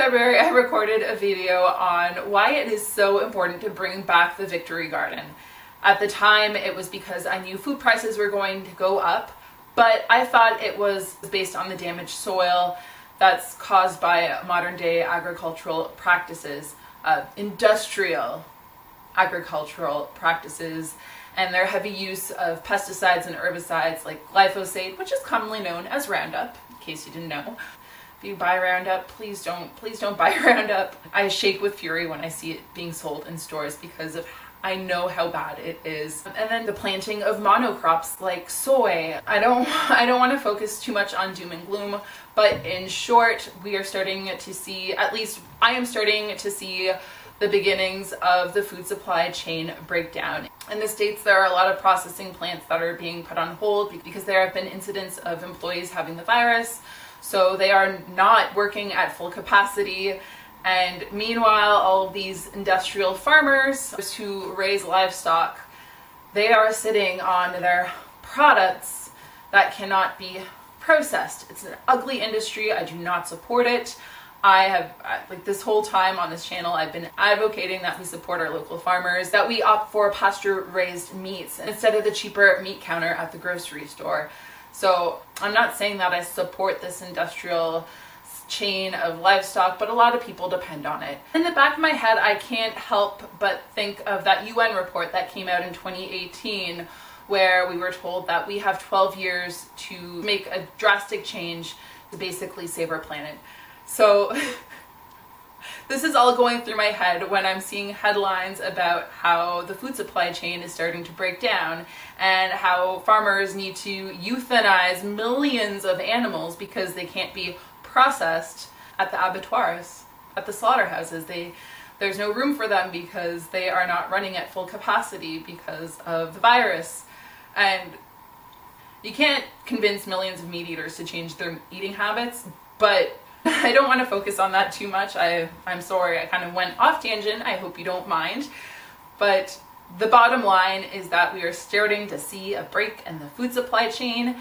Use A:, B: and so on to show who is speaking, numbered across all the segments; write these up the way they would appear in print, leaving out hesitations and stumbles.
A: February, I recorded a video on why it is so important to bring back the Victory Garden. At the time, it was because I knew food prices were going to go up, but I thought it was based on the damaged soil that's caused by modern day agricultural practices, industrial agricultural practices, and their heavy use of pesticides and herbicides like glyphosate, which is commonly known as Roundup, in case you didn't know. If you buy Roundup, please don't buy Roundup. I shake with fury when I see it being sold in stores because I know how bad it is. And then the planting of monocrops like soy. I don't want to focus too much on doom and gloom, but in short, we are starting to see, at least I am starting to see, the beginnings of the food supply chain breakdown. In the States, there are a lot of processing plants that are being put on hold because there have been incidents of employees having the virus, so they are not working at full capacity. And meanwhile, all of these industrial farmers who raise livestock, they are sitting on their products that cannot be processed. It's an ugly industry. I do not support it. I have, like, this whole time on this channel, I've been advocating that we support our local farmers, that we opt for pasture-raised meats instead of the cheaper meat counter at the grocery store. So I'm not saying that I support this industrial chain of livestock, but a lot of people depend on it. In the back of my head, I can't help but think of that UN report that came out in 2018, where we were told that we have 12 years to make a drastic change to basically save our planet. So this is all going through my head when I'm seeing headlines about how the food supply chain is starting to break down and how farmers need to euthanize millions of animals because they can't be processed at the abattoirs, at the slaughterhouses. There's no room for them because they are not running at full capacity because of the virus. And you can't convince millions of meat eaters to change their eating habits, but I don't want to focus on that too much. I'm sorry, I kind of went off tangent. I hope you don't mind. But the bottom line is that we are starting to see a break in the food supply chain,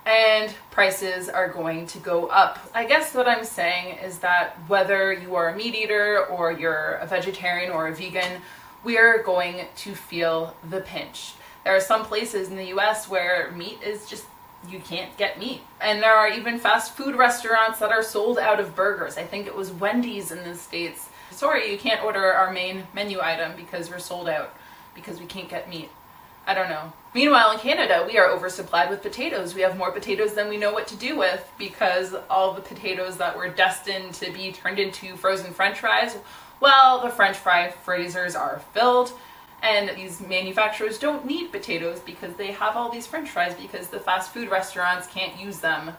A: and prices are going to go up. I guess what I'm saying is that whether you are a meat eater or you're a vegetarian or a vegan, we are going to feel the pinch. There are some places in the US where meat is just, you can't get meat. And there are even fast food restaurants that are sold out of burgers. I think it was Wendy's in the States. Sorry, you can't order our main menu item because we're sold out, because we can't get meat. I don't know. Meanwhile, in Canada, we are oversupplied with potatoes. We have more potatoes than we know what to do with because all the potatoes that were destined to be turned into frozen French fries, well, the French fry freezers are filled. And these manufacturers don't need potatoes because they have all these French fries because the fast food restaurants can't use them.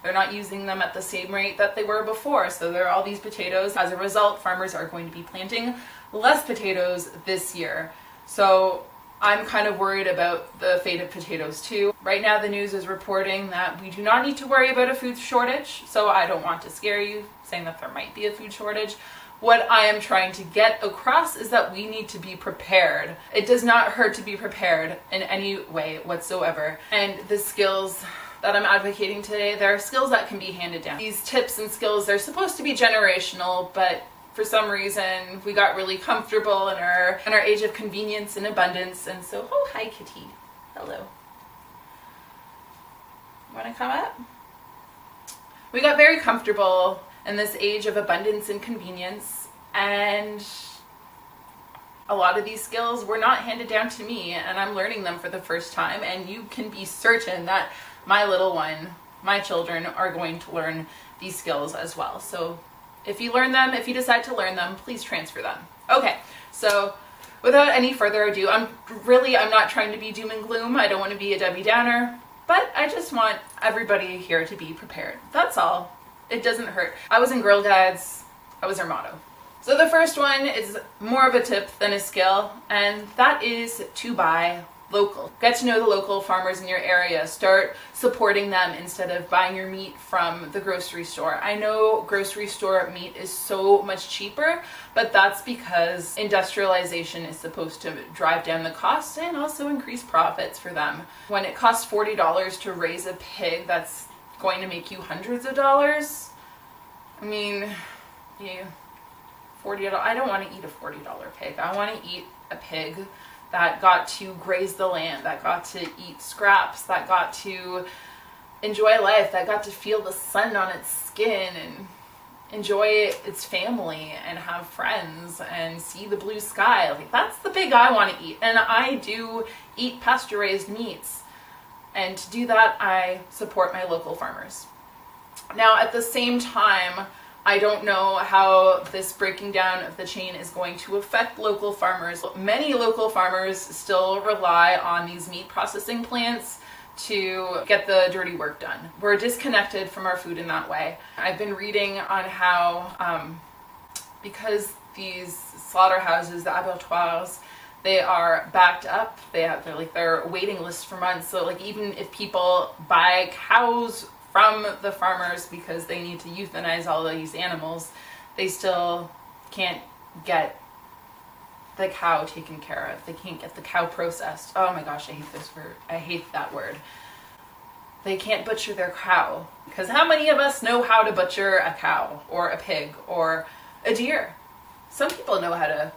A: They're not using them at the same rate that they were before. So there are all these potatoes. As a result, farmers are going to be planting less potatoes this year. So I'm kind of worried about the fate of potatoes too. Right now the news is reporting that we do not need to worry about a food shortage. So I don't want to scare you saying that there might be a food shortage. What I am trying to get across is that we need to be prepared. It does not hurt to be prepared in any way whatsoever. And the skills that I'm advocating today, there are skills that can be handed down. These tips and skills, they're supposed to be generational, but for some reason we got really comfortable in our age of convenience and abundance. And so, oh, hi kitty. Hello. You want to come up? We got very comfortable in this age of abundance and convenience, and a lot of these skills were not handed down to me, and I'm learning them for the first time. And you can be certain that my little one, my children, are going to learn these skills as well. So if you learn them, if you decide to learn them, please transfer them. Okay, so without any further ado, I'm not trying to be doom and gloom. I don't want to be a Debbie Downer, but I just want everybody here to be prepared. That's all. It doesn't hurt. I was in Girl Guides. That was our motto. So the first one is more of a tip than a skill, and that is to buy local. Get to know the local farmers in your area. Start supporting them instead of buying your meat from the grocery store. I know grocery store meat is so much cheaper, but that's because industrialization is supposed to drive down the costs and also increase profits for them. When it costs $40 to raise a pig, that's going to make you hundreds of dollars. I mean, $40. I don't want to eat a $40 pig. I want to eat a pig that got to graze the land, that got to eat scraps, that got to enjoy life, that got to feel the sun on its skin and enjoy its family and have friends and see the blue sky. Like, that's the pig I want to eat. And I do eat pasture-raised meats. And to do that, I support my local farmers. Now, at the same time, I don't know how this breaking down of the chain is going to affect local farmers. Many local farmers still rely on these meat processing plants to get the dirty work done. We're disconnected from our food in that way. I've been reading on how, because these slaughterhouses, the abattoirs, they are backed up. They're waiting lists for months. So like, even if people buy cows from the farmers because they need to euthanize all of these animals, they still can't get the cow taken care of. They can't get the cow processed. Oh my gosh, I hate this word. I hate that word. They can't butcher their cow. Because how many of us know how to butcher a cow or a pig or a deer? Some people know how to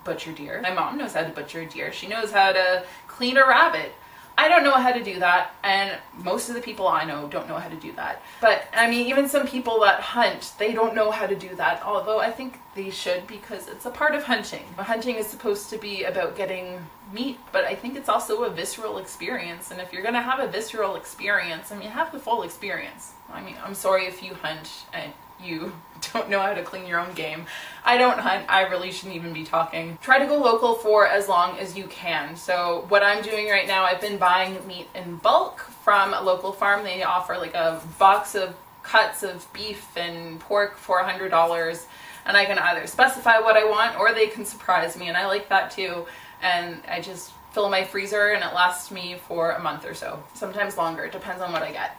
A: butcher deer. My mom knows how to butcher a deer. She knows how to clean a rabbit. I don't know how to do that, and most of the people I know don't know how to do that. But, I mean, even some people that hunt, they don't know how to do that, although I think they should, because it's a part of hunting. Hunting is supposed to be about getting meat, but I think it's also a visceral experience, and if you're going to have a visceral experience, I mean, have the full experience. I mean, I'm sorry if you hunt and you don't know how to clean your own game. I don't hunt. I really shouldn't even be talking. Try to go local for as long as you can. So what I'm doing right now, I've been buying meat in bulk from a local farm. They offer like a box of cuts of beef and pork for $100, and I can either specify what I want or they can surprise me, and I like that too. And I just fill my freezer and it lasts me for a month or so, sometimes longer. It depends on what I get.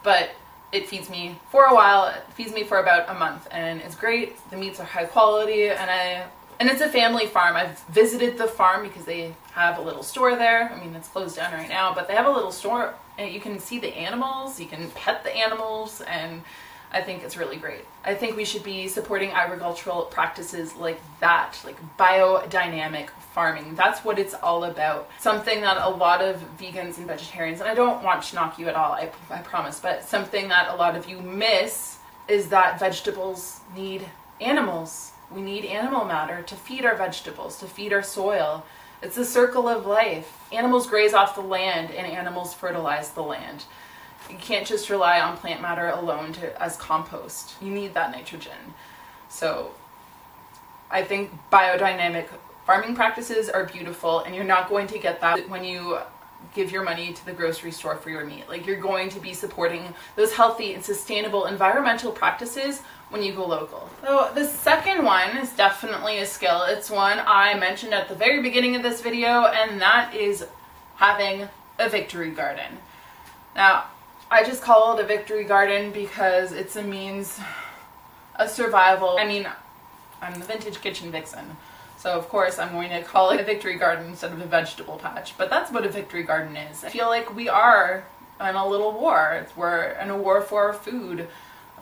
A: But it feeds me for a while. It feeds me for about a month, and it's great. The meats are high quality, and it's a family farm. I've visited the farm because they have a little store there. I mean, it's closed down right now, but they have a little store, and you can see the animals, you can pet the animals, and I think it's really great. I think we should be supporting agricultural practices like that, like biodynamic farming. That's what it's all about. Something that a lot of vegans and vegetarians, and I don't want to knock you at all, I promise, but something that a lot of you miss is that vegetables need animals. We need animal matter to feed our vegetables, to feed our soil. It's a circle of life. Animals graze off the land and animals fertilize the land. You can't just rely on plant matter alone as compost. You need that nitrogen. So I think biodynamic farming practices are beautiful, and you're not going to get that when you give your money to the grocery store for your meat. Like, you're going to be supporting those healthy and sustainable environmental practices when you go local. So the second one is definitely a skill. It's one I mentioned at the very beginning of this video, and that is having a victory garden. Now, I just call it a victory garden because it's a means of survival. I mean, I'm the Vintage Kitchen Vixen, so of course I'm going to call it a victory garden instead of a vegetable patch, but that's what a victory garden is. I feel like we are in a little war. We're in a war for our food,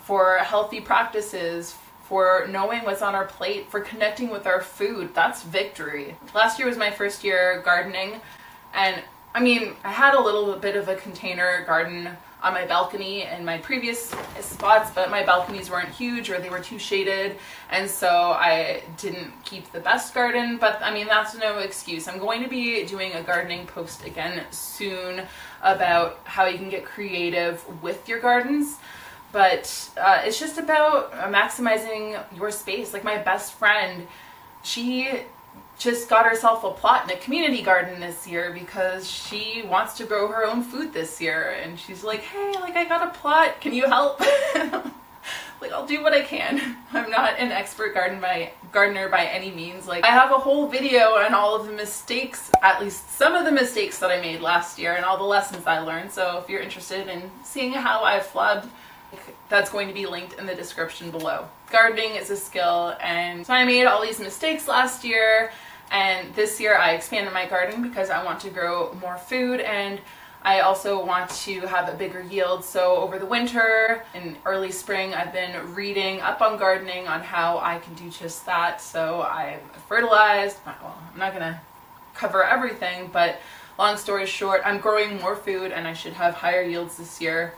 A: for healthy practices, for knowing what's on our plate, for connecting with our food. That's victory. Last year was my first year gardening, and I mean, I had a little bit of a container garden on my balcony in my previous spots, but my balconies weren't huge or they were too shaded, and so I didn't keep the best garden. But I mean, that's no excuse. I'm going to be doing a gardening post again soon about how you can get creative with your gardens, but it's just about maximizing your space. Like, my best friend, she just got herself a plot in a community garden this year because she wants to grow her own food this year, and she's like, hey, like, I got a plot, can you help? Like, I'll do what I can. I'm not an expert gardener by any means. Like, I have a whole video on all of the mistakes, at least some of the mistakes that I made last year and all the lessons I learned. So if you're interested in seeing how I flubbed, that's going to be linked in the description below. Gardening is a skill, and so I made all these mistakes last year, and this year I expanded my garden because I want to grow more food, and I also want to have a bigger yield, so over the winter and early spring I've been reading up on gardening on how I can do just that. So I've fertilized, well, I'm not gonna cover everything, but long story short, I'm growing more food and I should have higher yields this year,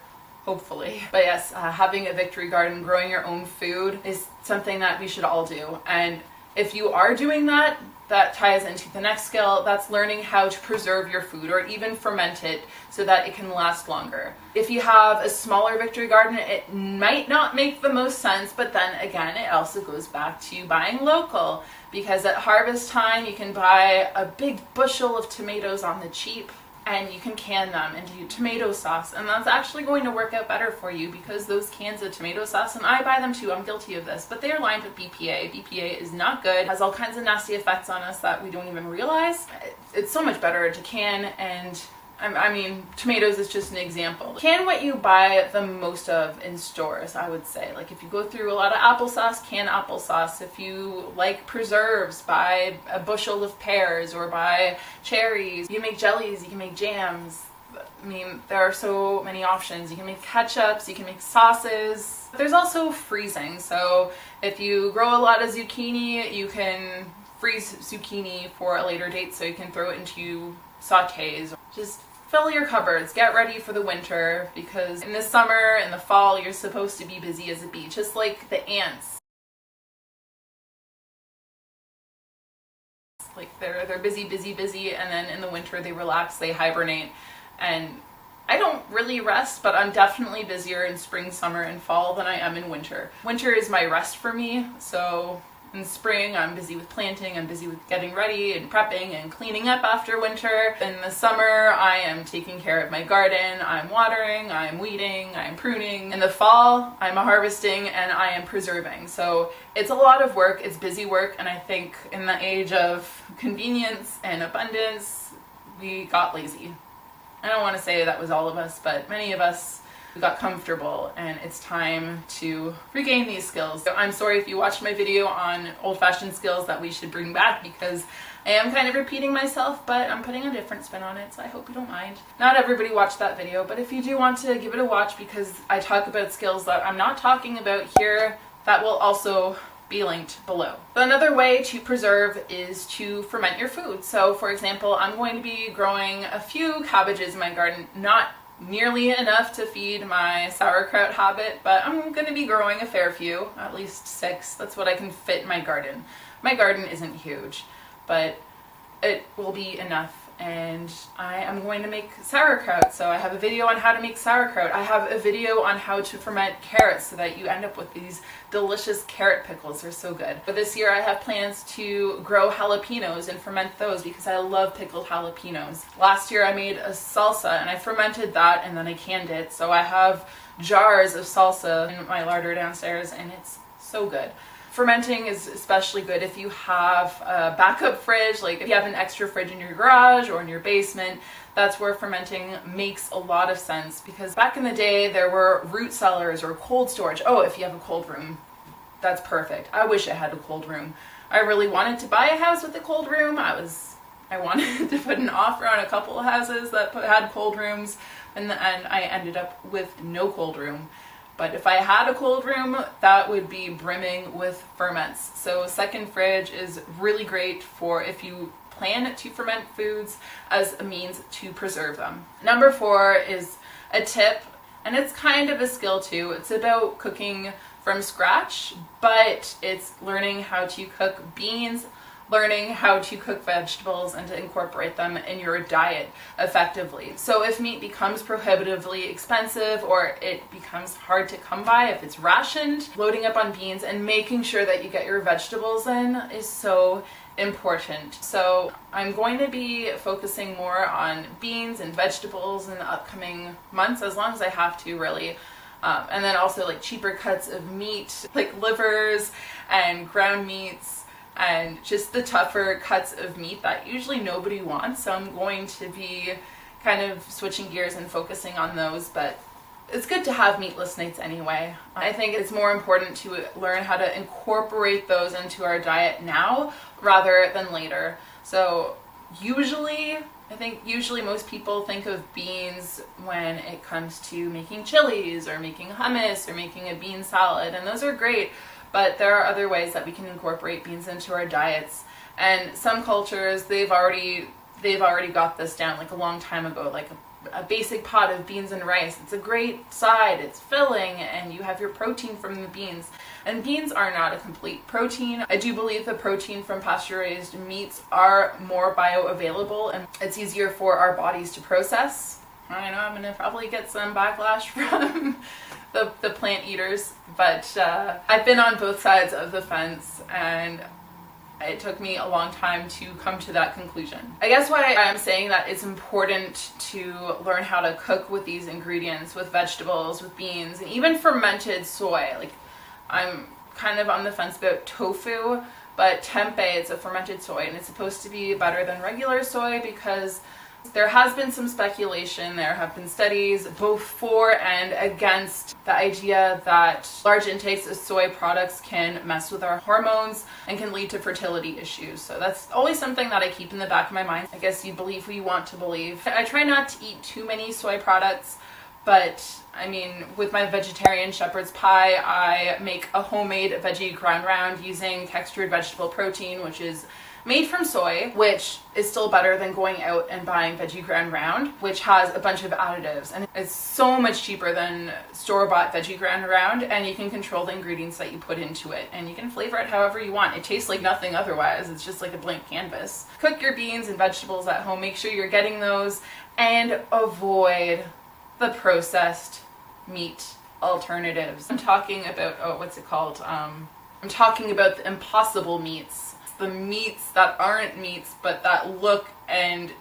A: hopefully. But yes, having a victory garden, growing your own food is something that we should all do. And if you are doing that, that ties into the next skill. That's learning how to preserve your food or even ferment it so that it can last longer. If you have a smaller victory garden, it might not make the most sense, but then again, it also goes back to buying local, because at harvest time, you can buy a big bushel of tomatoes on the cheap and you can can them and do tomato sauce, and that's actually going to work out better for you because those cans of tomato sauce, and I buy them too, I'm guilty of this, but they're lined with BPA. BPA is not good, has all kinds of nasty effects on us that we don't even realize. It's so much better to can, and I mean, tomatoes is just an example. Can what you buy the most of in stores, I would say. Like if you go through a lot of applesauce, can applesauce. If you like preserves, buy a bushel of pears or buy cherries. You can make jellies, you can make jams. I mean, there are so many options. You can make ketchups, you can make sauces. There's also freezing. So if you grow a lot of zucchini, you can freeze zucchini for a later date so you can throw it into sautés. Just fill your cupboards, get ready for the winter, because in the summer and the fall you're supposed to be busy as a bee, just like the ants. Like they're busy, and then in the winter they relax, they hibernate. And I don't really rest, but I'm definitely busier in spring, summer, and fall than I am in winter. Winter is my rest for me, so in spring, I'm busy with planting, I'm busy with getting ready and prepping and cleaning up after winter. In the summer, I am taking care of my garden, I'm watering, I'm weeding, I'm pruning. In the fall, I'm harvesting and I am preserving. So it's a lot of work, it's busy work, and I think in the age of convenience and abundance, we got lazy. I don't want to say that was all of us, but many of us got comfortable, and it's time to regain these skills. So I'm sorry if you watched my video on old-fashioned skills that we should bring back, because I am kind of repeating myself, but I'm putting a different spin on it, so I hope you don't mind. Not everybody watched that video, but if you do want to give it a watch, because I talk about skills that I'm not talking about here, that will also be linked below. Another way to preserve is to ferment your food. So for example, I'm going to be growing a few cabbages in my garden, not nearly enough to feed my sauerkraut habit, but I'm going to be growing a fair few, at least 6. That's what I can fit in my garden. My garden isn't huge, but it will be enough, and I am going to make sauerkraut. So I have a video on how to make sauerkraut. I have a video on how to ferment carrots so that you end up with these delicious carrot pickles. They're so good. But this year I have plans to grow jalapenos and ferment those because I love pickled jalapenos. Last year I made a salsa and I fermented that and then I canned it. So I have jars of salsa in my larder downstairs and it's so good. Fermenting is especially good if you have a backup fridge, like if you have an extra fridge in your garage or in your basement. That's where fermenting makes a lot of sense, because back in the day there were root cellars or cold storage. Oh, if you have a cold room, that's perfect. I wish I had a cold room. I really wanted to buy a house with a cold room. I wanted to put an offer on a couple of houses that had cold rooms, and I ended up with no cold room. But if I had a cold room, that would be brimming with ferments. So second fridge is really great for if you plan to ferment foods as a means to preserve them. Number 4 is a tip, and it's kind of a skill too. It's about cooking from scratch, but it's learning how to cook beans, learning how to cook vegetables and to incorporate them in your diet effectively. So if meat becomes prohibitively expensive or it becomes hard to come by, if it's rationed, loading up on beans and making sure that you get your vegetables in is so important. So I'm going to be focusing more on beans and vegetables in the upcoming months, as long as I have to, really. And then also like cheaper cuts of meat, like livers and ground meats, and just the tougher cuts of meat that usually nobody wants. So I'm going to be kind of switching gears and focusing on those, but it's good to have meatless nights anyway. I think it's more important to learn how to incorporate those into our diet now rather than later. So I think usually most people think of beans when it comes to making chilies or making hummus or making a bean salad, and those are great, but there are other ways that we can incorporate beans into our diets. And some cultures, they've already got this down like a long time ago, like a basic pot of beans and rice. It's a great side, it's filling, and you have your protein from the beans. And beans are not a complete protein. I do believe the protein from pasture-raised meats are more bioavailable and it's easier for our bodies to process. I know I'm gonna probably get some backlash from the plant eaters, but I've been on both sides of the fence, and it took me a long time to come to that conclusion. I guess why I'm saying that it's important to learn how to cook with these ingredients, with vegetables, with beans, and even fermented soy. Like, I'm kind of on the fence about tofu, but tempeh, it's a fermented soy, and it's supposed to be better than regular soy because there has been some speculation, there have been studies both for and against the idea that large intakes of soy products can mess with our hormones and can lead to fertility issues. So that's always something that I keep in the back of my mind. I guess you believe who you want to believe. I try not to eat too many soy products, but I mean, with my vegetarian shepherd's pie, I make a homemade veggie ground round using textured vegetable protein, which is made from soy, which is still better than going out and buying veggie ground round, which has a bunch of additives, and it's so much cheaper than store-bought veggie ground round, and you can control the ingredients that you put into it, and you can flavor it however you want. It tastes like nothing otherwise. It's just like a blank canvas. Cook your beans and vegetables at home. Make sure you're getting those, and avoid the processed meat alternatives. I'm talking about, I'm talking about the impossible meats. The meats that aren't meats but that look and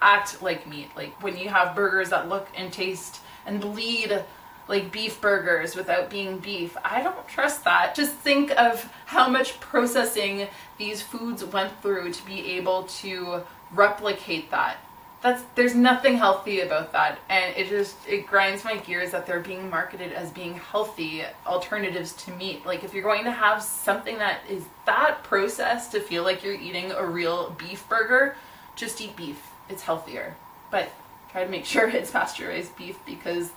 A: act like meat. Like when you have burgers that look and taste and bleed like beef burgers without being beef. I don't trust that. Just think of how much processing these foods went through to be able to replicate that. There's nothing healthy about that, and it grinds my gears that they're being marketed as being healthy alternatives to meat. Like, if you're going to have something that is that processed to feel like you're eating a real beef burger, just eat beef. It's healthier, but try to make sure it's pasture-raised beef, because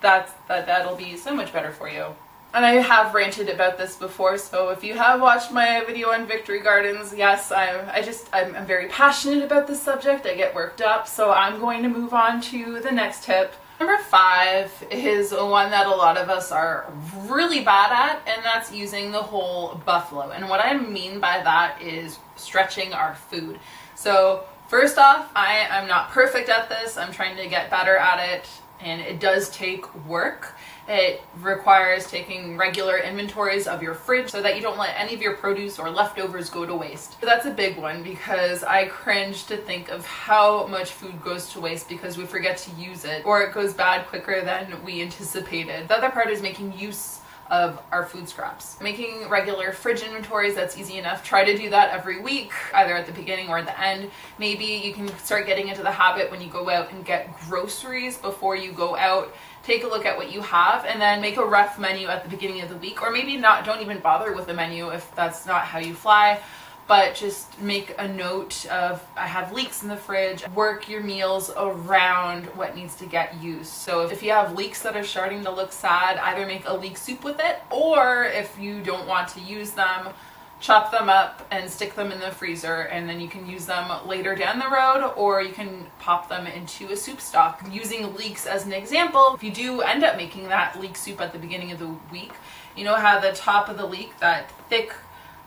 A: that'll be so much better for you. And I have ranted about this before, so if you have watched my video on victory gardens, yes, I'm very passionate about this subject. I get worked up, so I'm going to move on to the next tip. Number 5 is one that a lot of us are really bad at, and that's using the whole buffalo. And what I mean by that is stretching our food. So first off, I am not perfect at this. I'm trying to get better at it, and it does take work. It requires taking regular inventories of your fridge so that you don't let any of your produce or leftovers go to waste. So that's a big one, because I cringe to think of how much food goes to waste because we forget to use it, or it goes bad quicker than we anticipated. The other part is making use of our food scraps. Making regular fridge inventories, that's easy enough. Try to do that every week, either at the beginning or at the end. Maybe you can start getting into the habit when you go out and get groceries before you go out. Take a look at what you have and then make a rough menu at the beginning of the week, or maybe don't even bother with a menu if that's not how you fly, but just make a note of, I have leeks in the fridge. Work your meals around what needs to get used. So if you have leeks that are starting to look sad, either make a leek soup with it, or if you don't want to use them, chop them up and stick them in the freezer, and then you can use them later down the road, or you can pop them into a soup stock. Using leeks as an example, if you do end up making that leek soup at the beginning of the week, you know how the top of the leek, that thick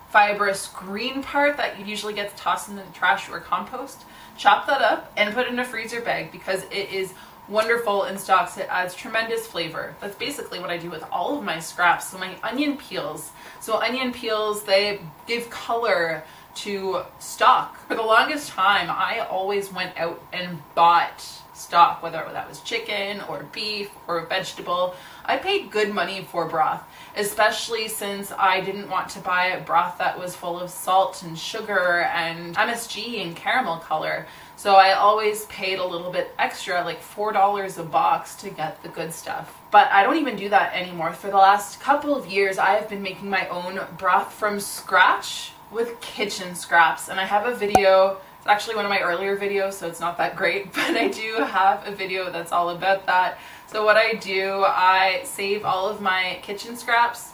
A: fibrous green part that usually gets tossed into the trash or compost, chop that up and put it in a freezer bag, because it is wonderful in stocks. It adds tremendous flavor. That's basically what I do with all of my scraps. So my onion peels. So onion peels, they give color to stock. For the longest time, I always went out and bought stock, whether that was chicken or beef or vegetable. I paid good money for broth, especially since I didn't want to buy a broth that was full of salt and sugar and MSG and caramel color. So I always paid a little bit extra, like $4 a box, to get the good stuff. But I don't even do that anymore. For the last couple of years, I have been making my own broth from scratch with kitchen scraps. And I have a video, it's It's actually one of my earlier videos, so it's not that great, but I do have a video that's all about that. So what I do, I save all of my kitchen scraps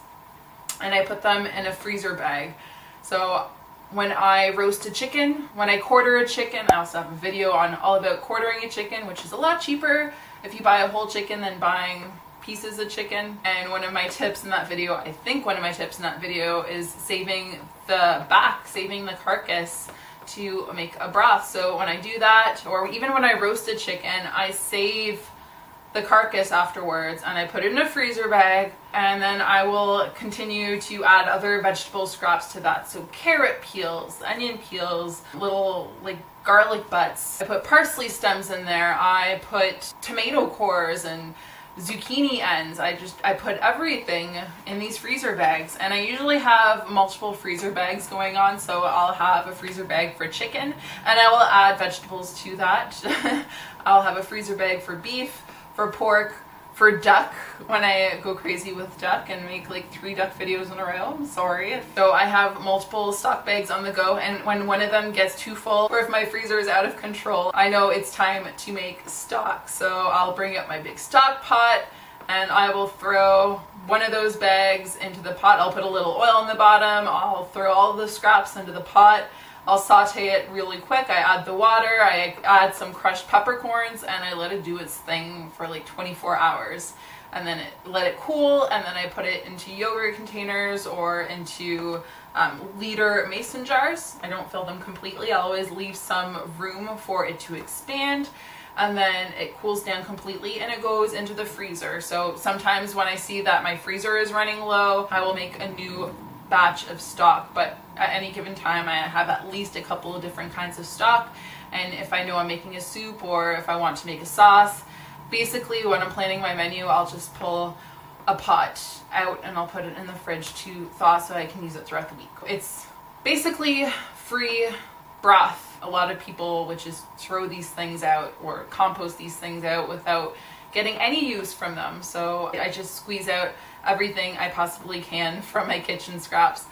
A: and I put them in a freezer bag. So when I roast a chicken, when I quarter a chicken, I also have a video on all about quartering a chicken, which is a lot cheaper if you buy a whole chicken than buying pieces of chicken. And one of my tips in that video, I think one of my tips in that video, is saving the back, saving the carcass to make a broth. So when I do that, or even when I roast a chicken, I save the carcass afterwards and I put it in a freezer bag, and then I will continue to add other vegetable scraps to that. So carrot peels, onion peels, little like garlic butts. I put parsley stems in there. I put tomato cores and zucchini ends. I put everything in these freezer bags, and I usually have multiple freezer bags going on. So I'll have a freezer bag for chicken and I will add vegetables to that. I'll have a freezer bag for beef, for pork, for duck, when I go crazy with duck and make like 3 duck videos in a row. I'm sorry. So I have multiple stock bags on the go, and when one of them gets too full, or if my freezer is out of control, I know it's time to make stock. So I'll bring up my big stock pot and I will throw one of those bags into the pot. I'll put a little oil on the bottom. I'll throw all the scraps into the pot. I'll saute it really quick. I add the water, I add some crushed peppercorns, and I let it do its thing for like 24 hours. And then let it cool, and then I put it into yogurt containers or into liter mason jars. I don't fill them completely. I'll always leave some room for it to expand. And then it cools down completely and it goes into the freezer. So sometimes when I see that my freezer is running low, I will make a new batch of stock, but at any given time I have at least a couple of different kinds of stock. And if I know I'm making a soup or if I want to make a sauce, basically when I'm planning my menu, I'll just pull a pot out and I'll put it in the fridge to thaw so I can use it throughout the week. It's basically free broth. A lot of people would just throw these things out or compost these things out without getting any use from them. So I just squeeze out everything I possibly can from my kitchen scraps.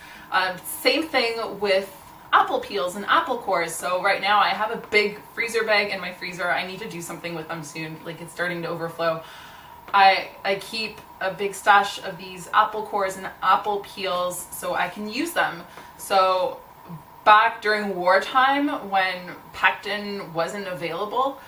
A: Same thing with apple peels and apple cores. So right now I have a big freezer bag in my freezer. I need to do something with them soon. Like, it's starting to overflow. I keep a big stash of these apple cores and apple peels so I can use them. So back during wartime when pectin wasn't available,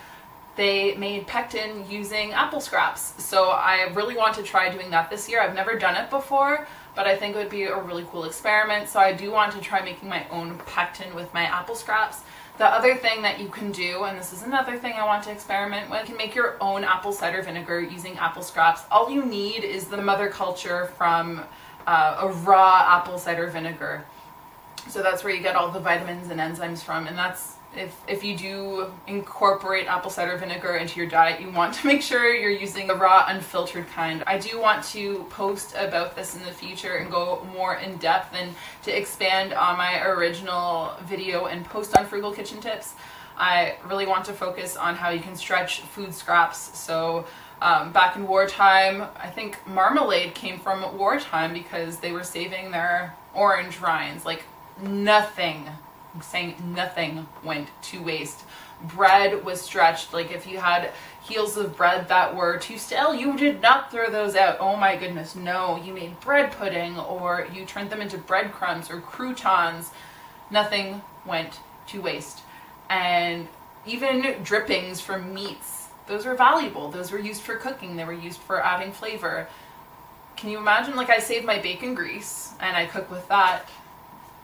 A: they made pectin using apple scraps. So I really want to try doing that this year. I've never done it before, but I think it would be a really cool experiment. So I do want to try making my own pectin with my apple scraps. The other thing that you can do, and this is another thing I want to experiment with, you can make your own apple cider vinegar using apple scraps. All you need is the mother culture from a raw apple cider vinegar. So that's where you get all the vitamins and enzymes from, and that's if you do incorporate apple cider vinegar into your diet, you want to make sure you're using the raw, unfiltered kind. I do want to post about this in the future and go more in depth and to expand on my original video and post on frugal kitchen tips. I really want to focus on how you can stretch food scraps. So back in wartime, I think marmalade came from wartime because they were saving their orange rinds. Like, nothing, I'm saying nothing, went to waste. Bread was stretched. Like, if you had heels of bread that were too stale, you did not throw those out. Oh my goodness, no. You made bread pudding, or you turned them into breadcrumbs or croutons. Nothing went to waste. And even drippings from meats, those were valuable. Those were used for cooking. They were used for adding flavor. Can you imagine? Like, I saved my bacon grease and I cook with that.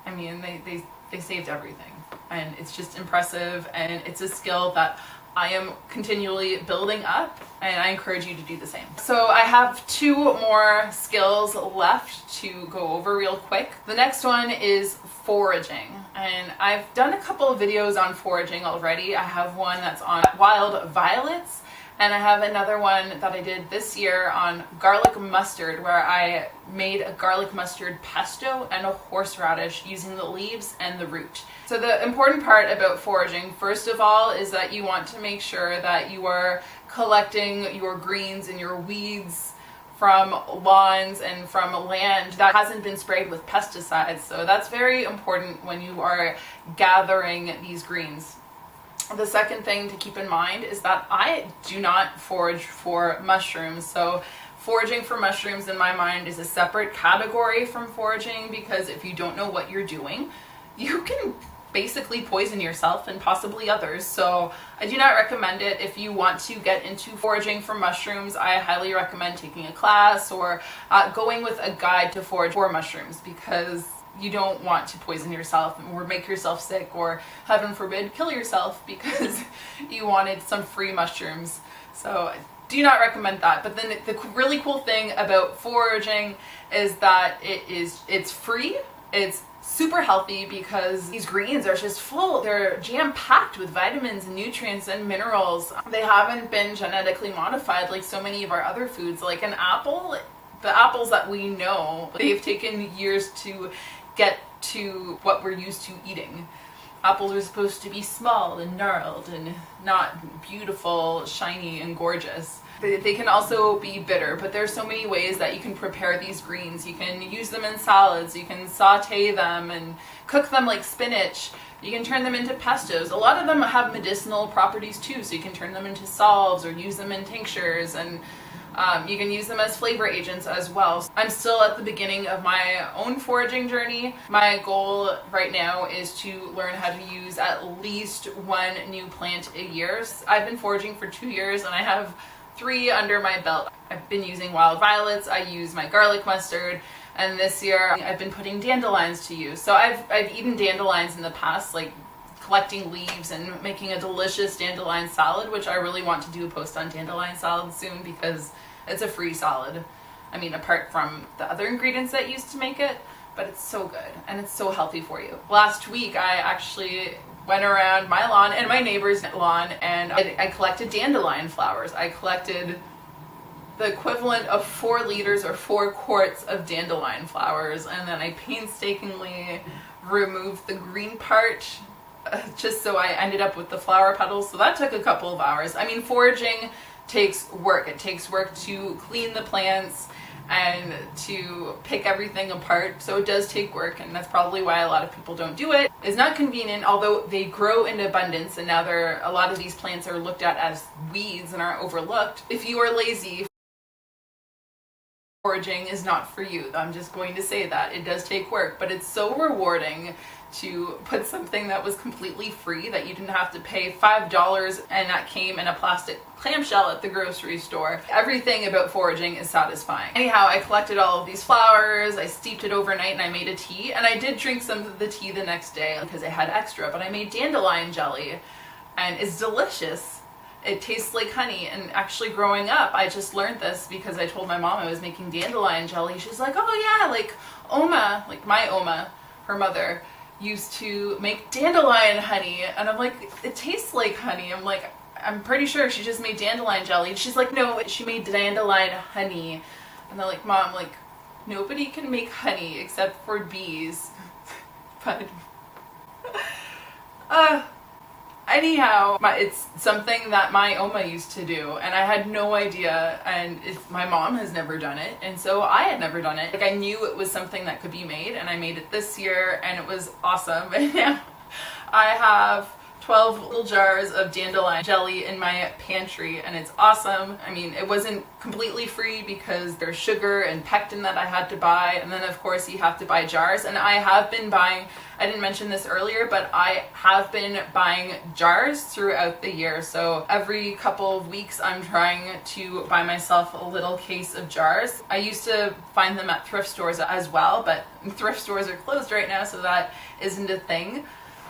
A: I mean, they saved everything, and it's just impressive, and it's a skill that I am continually building up, and I encourage you to do the same. So I have 2 more skills left to go over real quick. The next one is foraging, and I've done a couple of videos on foraging already. I have one that's on wild violets, and I have another one that I did this year on garlic mustard, where I made a garlic mustard pesto and a horseradish using the leaves and the root. So the important part about foraging, first of all, is that you want to make sure that you are collecting your greens and your weeds from lawns and from land that hasn't been sprayed with pesticides. So that's very important when you are gathering these greens. The second thing to keep in mind is that I do not forage for mushrooms. So foraging for mushrooms in my mind is a separate category from foraging, because if you don't know what you're doing, you can basically poison yourself and possibly others. So I do not recommend it. If you want to get into foraging for mushrooms, I highly recommend taking a class or going with a guide to forage for mushrooms, because you don't want to poison yourself or make yourself sick or, heaven forbid, kill yourself because you wanted some free mushrooms. So do not recommend that. But then the really cool thing about foraging is that it's free. It's super healthy because these greens are just full. They're jam-packed with vitamins and nutrients and minerals. They haven't been genetically modified like so many of our other foods. Like an apple, the apples that we know, they've taken years to get to what we're used to eating. Apples are supposed to be small and gnarled and not beautiful, shiny, and gorgeous. They can also be bitter, but there's so many ways that you can prepare these greens. You can use them in salads, you can saute them and cook them like spinach. You can turn them into pestos. A lot of them have medicinal properties too, so you can turn them into salves or use them in tinctures, and you can use them as flavor agents as well. I'm still at the beginning of my own foraging journey. My goal right now is to learn how to use at least one new plant a year. I've been foraging for 2 years and I have 3 under my belt. I've been using wild violets, I use my garlic mustard, and this year I've been putting dandelions to use. So I've eaten dandelions in the past, like collecting leaves and making a delicious dandelion salad, which I really want to do a post on dandelion salad soon because it's a free salad. I mean, apart from the other ingredients that used to make it, but it's so good and it's so healthy for you. Last week I actually went around my lawn and my neighbor's lawn and I collected dandelion flowers. I collected the equivalent of 4 liters or 4 quarts of dandelion flowers, and then I painstakingly removed the green part just so I ended up with the flower petals. So that took a couple of hours. I mean, foraging takes work. It takes work to clean the plants and to pick everything apart. So it does take work, and that's probably why a lot of people don't do it. It's not convenient, although they grow in abundance, and now a lot of these plants are looked at as weeds and are overlooked. If you are lazy, foraging is not for you. I'm just going to say that. It does take work, but it's so rewarding to put something that was completely free, that you didn't have to pay $5 and that came in a plastic clamshell at the grocery store. Everything about foraging is satisfying. Anyhow, I collected all of these flowers, I steeped it overnight, and I made a tea, and I did drink some of the tea the next day because I had extra, but I made dandelion jelly and it's delicious. It tastes like honey, and actually growing up I just learned this because I told my mom I was making dandelion jelly. She's like, oh yeah, like Oma, like my Oma, her mother, used to make dandelion honey, and I'm like, it tastes like honey. I'm like, I'm pretty sure she just made dandelion jelly. And she's like, no, she made dandelion honey. And they're like, Mom, like, nobody can make honey except for bees. But anyhow, it's something that my Oma used to do, and I had no idea, and my mom has never done it, and so I had never done it. Like, I knew it was something that could be made, and I made it this year, and it was awesome. And now I have 12 little jars of dandelion jelly in my pantry, and it's awesome. I mean, it wasn't completely free because there's sugar and pectin that I had to buy, and then of course you have to buy jars, and I have been buying, I didn't mention this earlier, but I have been buying jars throughout the year. So every couple of weeks I'm trying to buy myself a little case of jars. I used to find them at thrift stores as well, but thrift stores are closed right now, so that isn't a thing.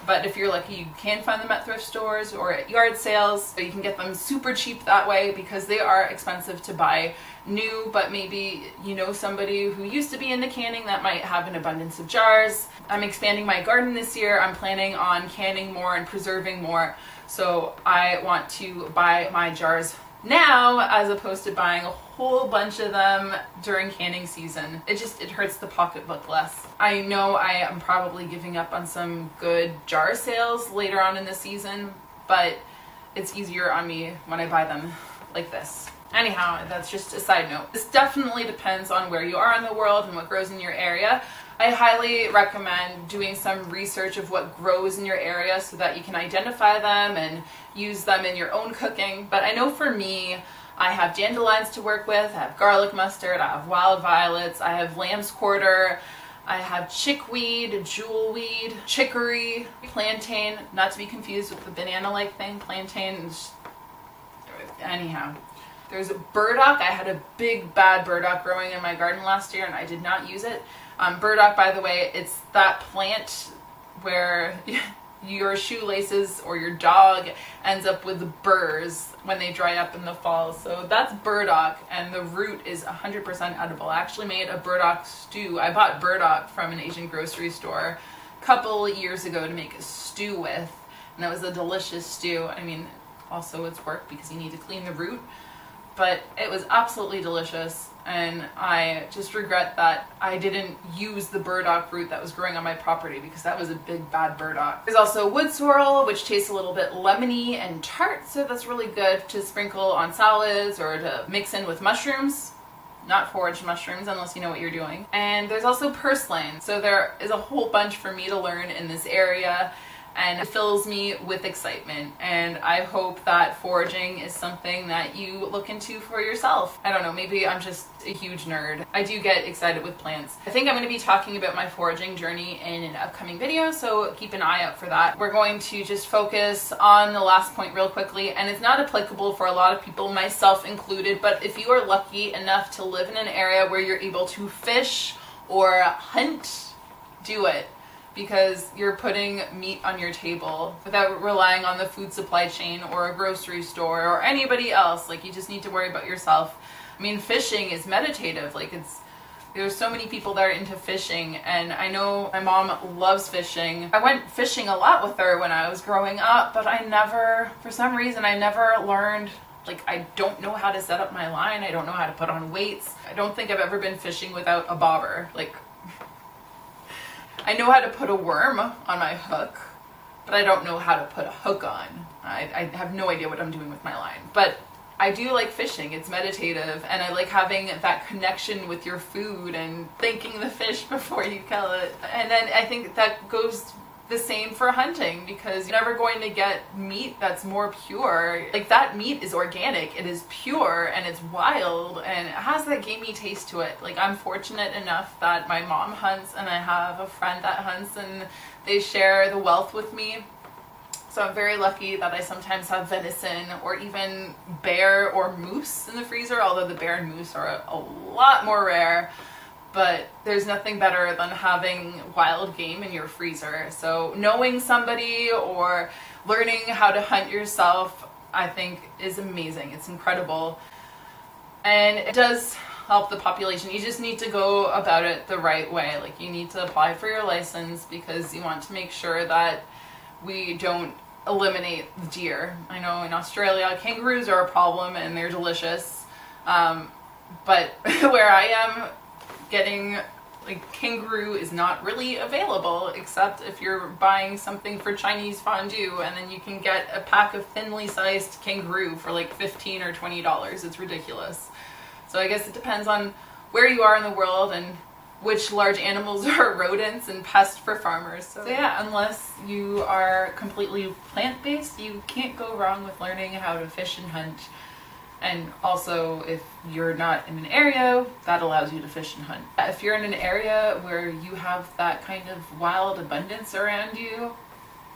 A: But if you're lucky, you can find them at thrift stores or at yard sales. So you can get them super cheap that way because they are expensive to buy new, but maybe you know somebody who used to be into canning that might have an abundance of jars. I'm expanding my garden this year. I'm planning on canning more and preserving more. So I want to buy my jars now as opposed to buying a whole bunch of them during canning season. It hurts the pocketbook less. I know I am probably giving up on some good jar sales later on in the season, but it's easier on me when I buy them like this. Anyhow, that's just a side note. This definitely depends on where you are in the world and what grows in your area. I highly recommend doing some research of what grows in your area so that you can identify them and use them in your own cooking. But I know for me, I have dandelions to work with, I have garlic mustard, I have wild violets, I have lamb's quarter, I have chickweed, jewelweed, chicory, plantain, not to be confused with the banana-like thing. Plantain is... anyhow. There's burdock. I had a big bad burdock growing in my garden last year and I did not use it. Burdock, by the way, it's that plant where your shoelaces or your dog ends up with burrs when they dry up in the fall. So that's burdock, and the root is 100% edible. I actually made a burdock stew. I bought burdock from an Asian grocery store a couple years ago to make a stew with, and that was a delicious stew. I mean, also it's work because you need to clean the root, but it was absolutely delicious. And I just regret that I didn't use the burdock root that was growing on my property because that was a big bad burdock. There's also wood sorrel, which tastes a little bit lemony and tart, so that's really good to sprinkle on salads or to mix in with mushrooms. Not foraged mushrooms unless you know what you're doing. And there's also purslane. So there is a whole bunch for me to learn in this area, and it fills me with excitement, and I hope that foraging is something that you look into for yourself. I don't know, maybe I'm just a huge nerd. I do get excited with plants. I think I'm going to be talking about my foraging journey in an upcoming video, so keep an eye out for that. We're going to just focus on the last point real quickly, and it's not applicable for a lot of people, myself included, but if you are lucky enough to live in an area where you're able to fish or hunt, do it. Because you're putting meat on your table without relying on the food supply chain or a grocery store or anybody else. Like, you just need to worry about yourself. I mean, fishing is meditative. Like, there's so many people that are into fishing, and I know my mom loves fishing. I went fishing a lot with her when I was growing up, but for some reason, I never learned. Like, I don't know how to set up my line. I don't know how to put on weights. I don't think I've ever been fishing without a bobber. Like, I know how to put a worm on my hook, but I don't know how to put a hook on. I have no idea what I'm doing with my line. But I do like fishing. It's meditative, and I like having that connection with your food and thanking the fish before you kill it. And then I think that goes the same for hunting, because you're never going to get meat that's more pure. Like, that meat is organic, it is pure, and it's wild, and it has that gamey taste to it. Like, I'm fortunate enough that my mom hunts, and I have a friend that hunts, and they share the wealth with me. So I'm very lucky that I sometimes have venison or even bear or moose in the freezer, although the bear and moose are a lot more rare. But there's nothing better than having wild game in your freezer. So knowing somebody or learning how to hunt yourself, I think, is amazing. It's incredible. And it does help the population. You just need to go about it the right way. Like, you need to apply for your license because you want to make sure that we don't eliminate the deer. I know in Australia, kangaroos are a problem and they're delicious. But where I am, getting kangaroo is not really available, except if you're buying something for Chinese fondue, and then you can get a pack of thinly sized kangaroo for like $15 or $20. It's ridiculous. So I guess it depends on where you are in the world and which large animals are rodents and pests for farmers. So yeah, unless you are completely plant-based, you can't go wrong with learning how to fish and hunt. And also, if you're not in an area, that allows you to fish and hunt. If you're in an area where you have that kind of wild abundance around you,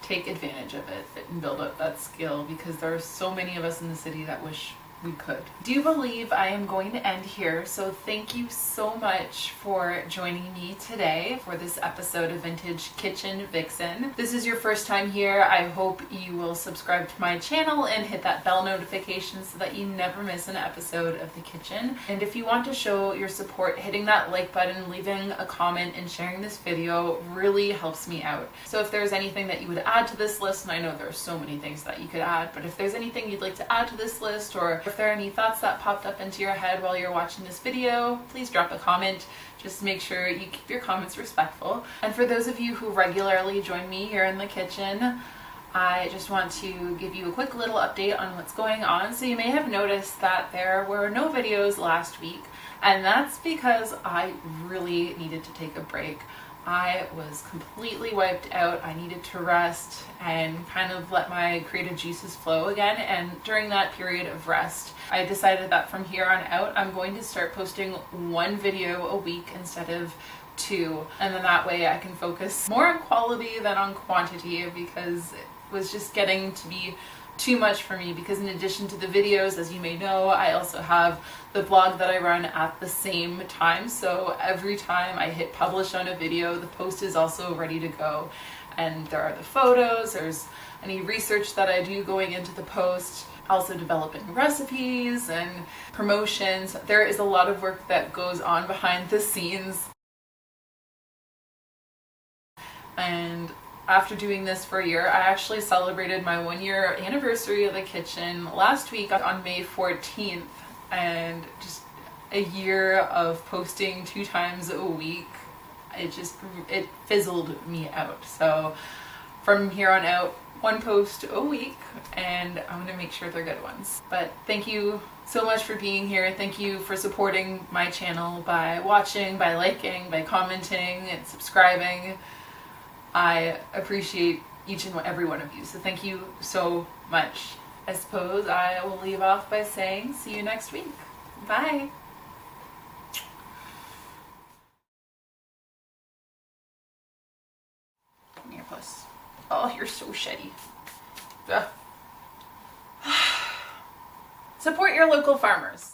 A: take advantage of it and build up that skill, because there are so many of us in the city that wish we could. Do you believe I am going to end here? So thank you so much for joining me today for this episode of Vintage Kitchen Vixen. If this is your first time here, I hope you will subscribe to my channel and hit that bell notification so that you never miss an episode of the kitchen. And if you want to show your support, hitting that like button, leaving a comment, and sharing this video really helps me out. So if there's anything that you would add to this list, and I know there are so many things that you could add, but if there's anything you'd like to add to this list, or if there are any thoughts that popped up into your head while you're watching this video, please drop a comment. Just make sure you keep your comments respectful. And for those of you who regularly join me here in the kitchen, I just want to give you a quick little update on what's going on. So you may have noticed that there were no videos last week, and that's because I really needed to take a break. I was completely wiped out. I needed to rest and kind of let my creative juices flow again. And during that period of rest, I decided that from here on out, I'm going to start posting 1 video a week instead of 2. And then that way I can focus more on quality than on quantity, because it was just getting to be too much for me. Because in addition to the videos, as you may know, I also have the blog that I run at the same time. So every time I hit publish on a video, the post is also ready to go. And there are the photos, there's any research that I do going into the post, also developing recipes and promotions. There is a lot of work that goes on behind the scenes. And after doing this for a year, I actually celebrated my 1-year anniversary of the kitchen last week on May 14th, and just a year of posting 2 times a week, it fizzled me out. So from here on out, 1 post a week, and I'm gonna make sure they're good ones. But thank you so much for being here. Thank you for supporting my channel by watching, by liking, by commenting and subscribing. I appreciate each and every one of you, so thank you so much. I suppose I will leave off by saying see you next week. Bye. Come here, puss. Oh, you're so shitty. Ugh. Support your local farmers.